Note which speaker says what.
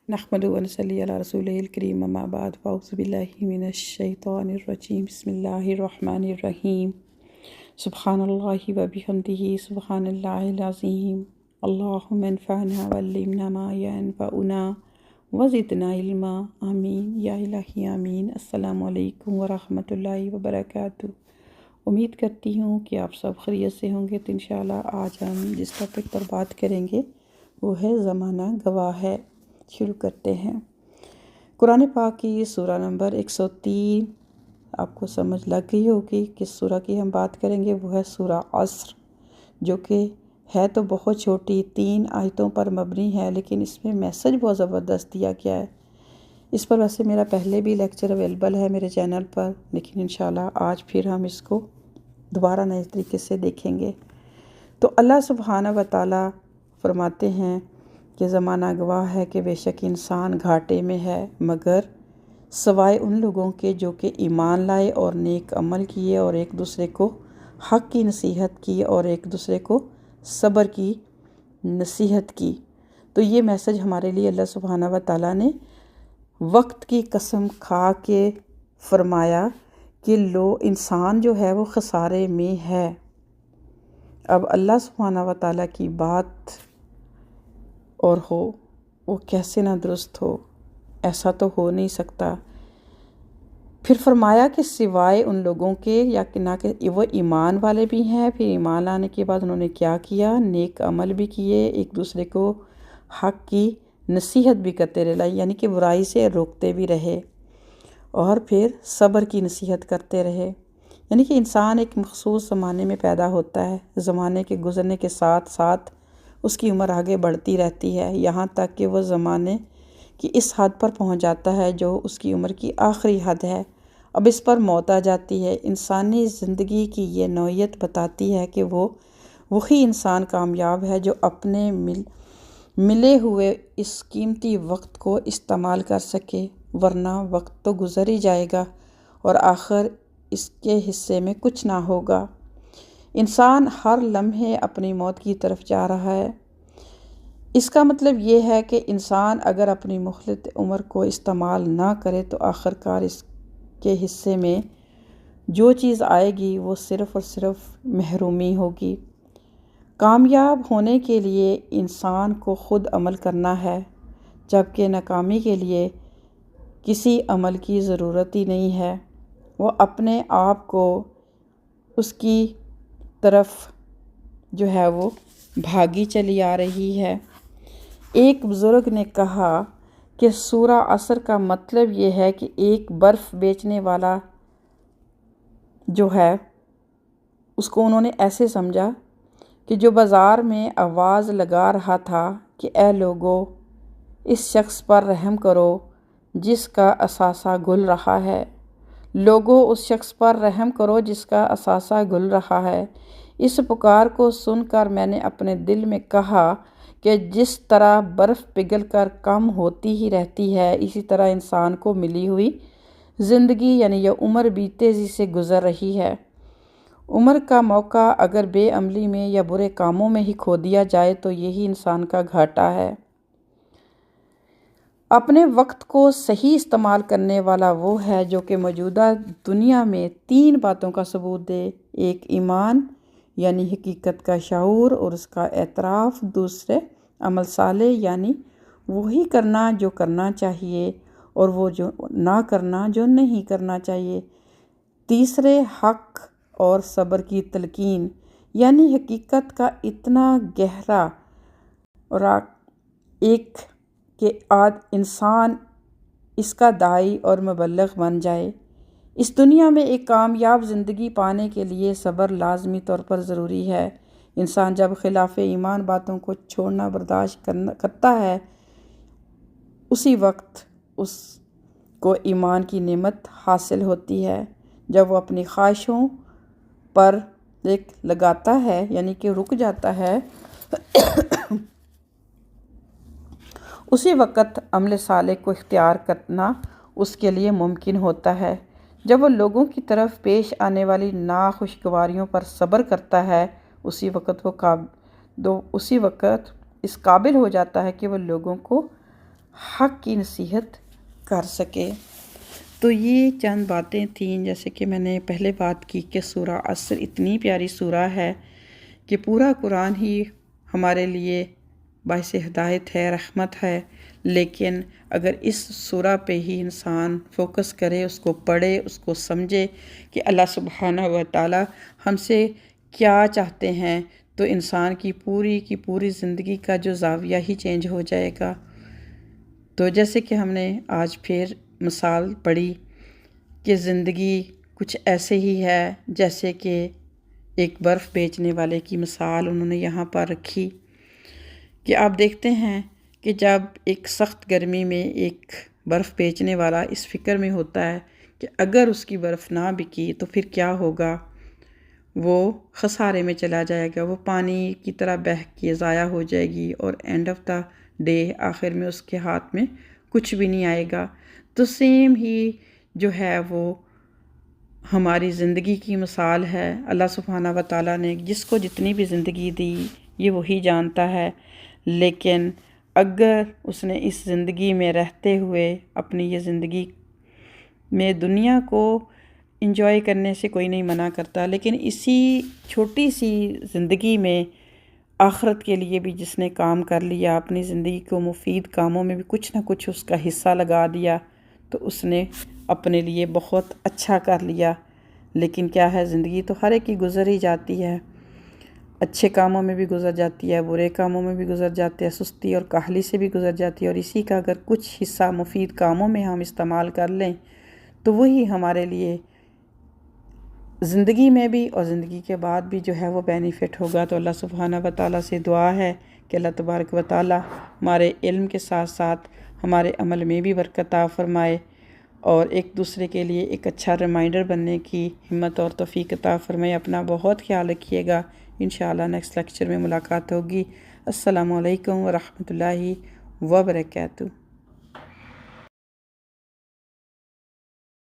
Speaker 1: نحمدہ و نصلی علی رسولہ الکریم اما بعد فاعوذ باللہ من الشیطان الرجیم بسم اللہ الرحمن الرحیم سبحان اللہ و بحمدہ سبحان اللہ العظیم اللہم انفعنا وعلمنا ما ینفعنا وزدنا علما آمین یا الہی آمین۔ السلام علیکم ورحمۃ اللہ وبرکاتہ۔ امید کرتی ہوں کہ آپ سب خیریت سے ہوں گے۔ تو انشاءاللہ آج ہم جس ٹاپک پر بات کریں گے وہ ہے زمانہ گواہ ہے۔ شروع کرتے ہیں۔ قرآن پاک کی سورہ نمبر 103 آپ کو سمجھ لگ گئی ہوگی کس سورہ کی ہم بات کریں گے، وہ ہے سورہ عصر، جو کہ ہے تو بہت چھوٹی، 3 آیتوں پر مبنی ہے، لیکن اس میں میسج بہت زبردست دیا گیا ہے۔ اس پر ویسے میرا پہلے بھی لیکچر اویلیبل ہے میرے چینل پر، لیکن انشاءاللہ آج پھر ہم اس کو دوبارہ نئے طریقے سے دیکھیں گے۔ تو اللہ سبحانہ و تعالیٰ فرماتے ہیں کہ زمانہ گواہ ہے کہ بے شک انسان گھاٹے میں ہے، مگر سوائے ان لوگوں کے جو کہ ایمان لائے اور نیک عمل کیے اور ایک دوسرے کو حق کی نصیحت کی اور ایک دوسرے کو صبر کی نصیحت کی۔ تو یہ میسج ہمارے لیے اللہ سبحانہ و تعالیٰ نے وقت کی قسم کھا کے فرمایا کہ انسان جو ہے وہ خسارے میں ہے۔ اب اللہ سبحانہ و تعالیٰ کی بات اور ہو وہ کیسے نہ درست ہو، ایسا تو ہو نہیں سکتا۔ پھر فرمایا کہ سوائے ان لوگوں کے یا کہ نہ کہ وہ ایمان والے بھی ہیں، پھر ایمان لانے کے بعد انہوں نے کیا کیا، نیک عمل بھی کیے، ایک دوسرے کو حق کی نصیحت بھی کرتے رہے، یعنی کہ برائی سے روکتے بھی رہے، اور پھر صبر کی نصیحت کرتے رہے۔ یعنی کہ انسان ایک مخصوص زمانے میں پیدا ہوتا ہے، زمانے کے گزرنے کے ساتھ ساتھ اس کی عمر آگے بڑھتی رہتی ہے، یہاں تک کہ وہ زمانے کی اس حد پر پہنچ جاتا ہے جو اس کی عمر کی آخری حد ہے۔ اب اس پر موت آ جاتی ہے۔ انسانی زندگی کی یہ نوعیت بتاتی ہے کہ وہی انسان کامیاب ہے جو اپنے ملے ہوئے اس قیمتی وقت کو استعمال کر سکے، ورنہ وقت تو گزر ہی جائے گا اور آخر اس کے حصے میں کچھ نہ ہوگا۔ انسان ہر لمحے اپنی موت کی طرف جا رہا ہے۔ اس کا مطلب یہ ہے کہ انسان اگر اپنی مخلص عمر کو استعمال نہ کرے تو آخرکار اس کے حصے میں جو چیز آئے گی وہ صرف اور صرف محرومی ہوگی۔ کامیاب ہونے کے لیے انسان کو خود عمل کرنا ہے، جبکہ ناکامی کے لیے کسی عمل کی ضرورت ہی نہیں ہے۔ وہ اپنے آپ کو اس کی طرف جو ہے وہ بھاگی چلی آ رہی ہے۔ ایک بزرگ نے کہا کہ سورہ عصر کا مطلب یہ ہے کہ ایک برف بیچنے والا جو ہے اس کو انہوں نے ایسے سمجھا کہ جو بازار میں آواز لگا رہا تھا کہ اے لوگو، اس شخص پر رحم کرو جس کا اثاثہ گل رہا ہے، لوگو اس شخص پر رحم کرو جس کا اثاثہ گل رہا ہے۔ اس پکار کو سن کر میں نے اپنے دل میں کہا کہ جس طرح برف پگھل کر کم ہوتی ہی رہتی ہے، اسی طرح انسان کو ملی ہوئی زندگی یعنی یہ عمر بھی تیزی سے گزر رہی ہے۔ عمر کا موقع اگر بے عملی میں یا برے کاموں میں ہی کھو دیا جائے تو یہی انسان کا گھاٹا ہے۔ اپنے وقت کو صحیح استعمال کرنے والا وہ ہے جو کہ موجودہ دنیا میں 3 باتوں کا ثبوت دے: ایک ایمان یعنی حقیقت کا شعور اور اس کا اعتراف، دوسرے عمل صالح یعنی وہی کرنا جو کرنا چاہیے اور وہ جو نہ کرنا جو نہیں کرنا چاہیے، تیسرے حق اور صبر کی تلقین یعنی حقیقت کا اتنا گہرا اور ایک کہ انسان اس کا داعی اور مبلغ بن جائے۔ اس دنیا میں ایک کامیاب زندگی پانے کے لیے صبر لازمی طور پر ضروری ہے۔ انسان جب خلاف ایمان باتوں کو چھوڑنا برداشت کرتا ہے، اسی وقت اس کو ایمان کی نعمت حاصل ہوتی ہے۔ جب وہ اپنی خواہشوں پر لگاتا ہے یعنی کہ رک جاتا ہے، اسی وقت عمل صالح کو اختیار کرنا اس کے لیے ممکن ہوتا ہے۔ جب وہ لوگوں کی طرف پیش آنے والی ناخوشگواریوں پر صبر کرتا ہے، اسی وقت اس قابل ہو جاتا ہے کہ وہ لوگوں کو حق کی نصیحت کر سکے۔ تو یہ چند باتیں تھیں، جیسے کہ میں نے پہلے بات کی کہ سورہ عصر اتنی پیاری سورہ ہے کہ پورا قرآن ہی ہمارے لیے باعث ہدایت ہے، رحمت ہے، لیکن اگر اس سورہ پہ ہی انسان فوکس کرے، اس کو پڑھے، اس کو سمجھے کہ اللہ سبحانہ و تعالی ہم سے کیا چاہتے ہیں، تو انسان کی پوری زندگی کا جو زاویہ ہی چینج ہو جائے گا۔ تو جیسے کہ ہم نے آج پھر مثال پڑھی کہ زندگی کچھ ایسے ہی ہے جیسے کہ ایک برف بیچنے والے کی مثال انہوں نے یہاں پر رکھی کہ آپ دیکھتے ہیں کہ جب ایک سخت گرمی میں ایک برف بیچنے والا اس فکر میں ہوتا ہے کہ اگر اس کی برف نہ بکی تو پھر کیا ہوگا، وہ خسارے میں چلا جائے گا، وہ پانی کی طرح بہہ کے ضائع ہو جائے گی، اور اینڈ آف دا ڈے آخر میں اس کے ہاتھ میں کچھ بھی نہیں آئے گا۔ تو سیم ہی جو ہے وہ ہماری زندگی کی مثال ہے۔ اللہ سبحانہ و تعالیٰ نے جس کو جتنی بھی زندگی دی یہ وہی جانتا ہے، لیکن اگر اس نے اس زندگی میں رہتے ہوئے اپنی یہ زندگی میں دنیا کو انجوائے کرنے سے کوئی نہیں منع کرتا، لیکن اسی چھوٹی سی زندگی میں آخرت کے لیے بھی جس نے کام کر لیا، اپنی زندگی کو مفید کاموں میں بھی کچھ نہ کچھ اس کا حصہ لگا دیا، تو اس نے اپنے لیے بہت اچھا کر لیا۔ لیکن کیا ہے، زندگی تو ہر ایک کی گزر ہی جاتی ہے، اچھے کاموں میں بھی گزر جاتی ہے، برے کاموں میں بھی گزر جاتے ہیں، سستی اور کاہلی سے بھی گزر جاتی ہے، اور اسی کا اگر کچھ حصہ مفید کاموں میں ہم استعمال کر لیں تو وہی ہمارے لیے زندگی میں بھی اور زندگی کے بعد بھی جو ہے وہ بینیفٹ ہوگا۔ تو اللہ سبحانہ و تعالیٰ سے دعا ہے کہ اللہ تبارک و تعالیٰ ہمارے علم کے ساتھ ساتھ ہمارے عمل میں بھی برکت عطا فرمائے، اور ایک دوسرے کے لیے ایک اچھا ریمائنڈر بننے کی ہمت اور توفیق عطا فرمائے۔ اپنا بہت خیال رکھیے گا، انشاءاللہ نیکسٹ لیکچر میں ملاقات ہوگی۔ السلام علیکم ورحمۃ اللہ وبرکاتہ۔